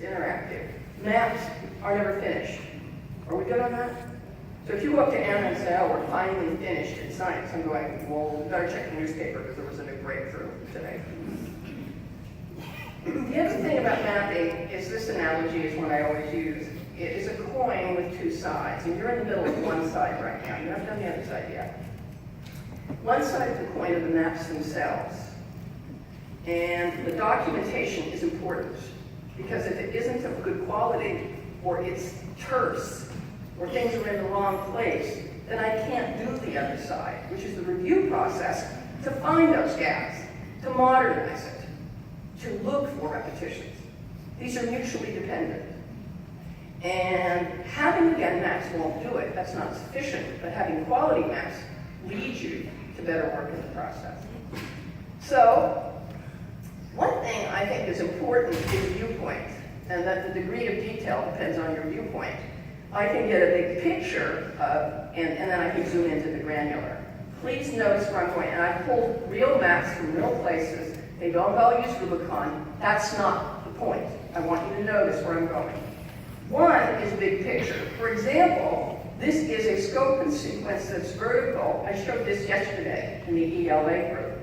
It's interactive. Maps are never finished. Are we good on that? So if you go up to Anna and say, oh, we're finally finished in science, I'm going, well, we better check the newspaper because there was a new breakthrough today. The other thing about mapping is this analogy is one I always use. It is a coin with two sides, and you're in the middle of one side right now. You haven't done the other side yet. One side of the coin are the maps themselves. And the documentation is important because if it isn't of good quality, or it's terse, or things are in the wrong place, then I can't do the other side, which is the review process to find those gaps, to modernize it, to look for repetitions. These are mutually dependent. And having, again, maps won't do it. That's not sufficient, but having quality maps leads you to better work in the process. So, one thing I think is important is viewpoint, and that the degree of detail depends on your viewpoint. I can get a big picture of, and then I can zoom into the granular. Please notice where I'm going, and I pulled real maps from real places. They don't all use Rubicon. That's not the point. I want you to notice where I'm going. One is big picture. For example, this is a scope and sequence that's vertical. I showed this yesterday in the ELA group,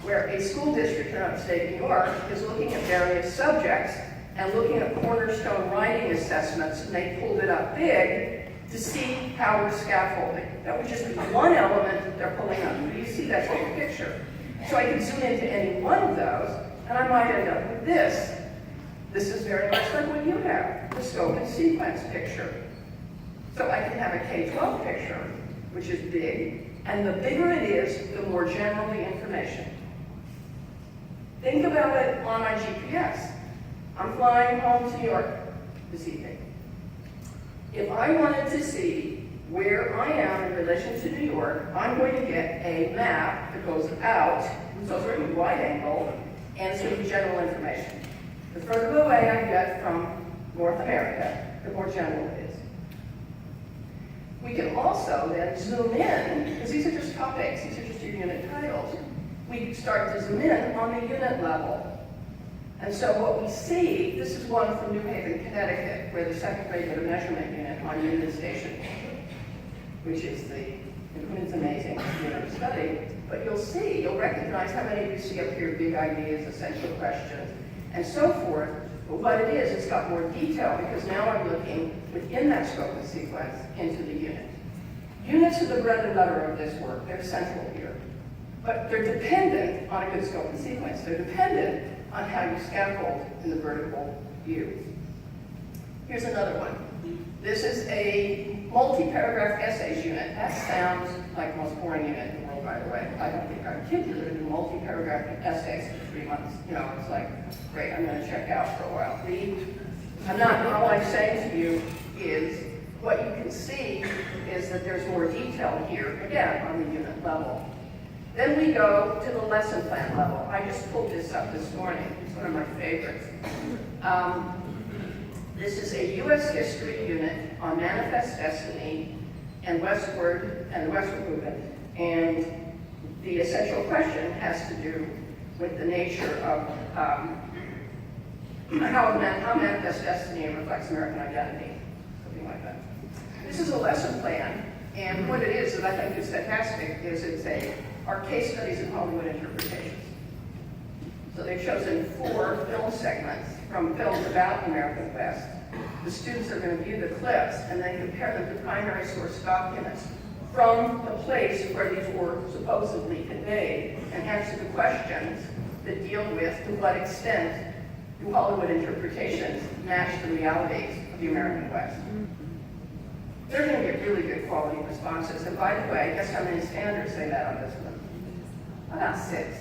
where a school district in upstate New York is looking at various subjects and looking at cornerstone writing assessments, and they pulled it up big to see how we're scaffolding. That would just be one element that they're pulling up. But you see that's big picture. So I could zoom into any one of those, and I might end up with this. This is very much like what you have, the scope and sequence picture. So I can have a K-12 picture, which is big, and the bigger it is, the more general the information. Think about it on my GPS. I'm flying home to New York this evening. If I wanted to see where I am in relation to New York, I'm going to get a map that goes out, so it's really wide angle, and it's going to be general information. The further away I get from North America, the more general it is. We can also then zoom in, because these are just topics, these are just your unit titles. We start to zoom in on the unit level. And so what we see, this is one from New Haven, Connecticut, where the second grade did a measurement unit on Union Station, which is it's amazing unit of study. But you'll recognize how many of you see up here, big ideas, essential questions, and so forth. But what it is, it's got more detail because now I'm looking within that scope and sequence into the unit. Units are the bread and butter of this work. They're central here. But they're dependent on a good scope and sequence. They're dependent on how you scaffold in the vertical view. Here's another one. This is a multi-paragraph essays unit. That sounds like the most boring unit in the world, by the way. I don't think our kids are going to do multi-paragraph essays for 3 months. You know, it's like, great, I'm going to check out for a while. All I'm saying to you is, what you can see is that there's more detail here, again, on the unit level. Then we go to the lesson plan level. I just pulled this up this morning. It's one of my favorites. This is a U.S. history unit on manifest destiny and the westward movement. And the essential question has to do with the nature of how manifest destiny reflects American identity, something like that. This is a lesson plan, and what it is that I think is fantastic is our case studies in Hollywood interpretations. So they've chosen 4 film segments from films about the American West. The students are going to view the clips and then compare them to primary source documents from the place where these were supposedly conveyed and answer the questions that deal with to what extent do Hollywood interpretations match the realities of the American West. They're going to get really good quality responses. And by the way, guess how many standards they met on this one? About 6.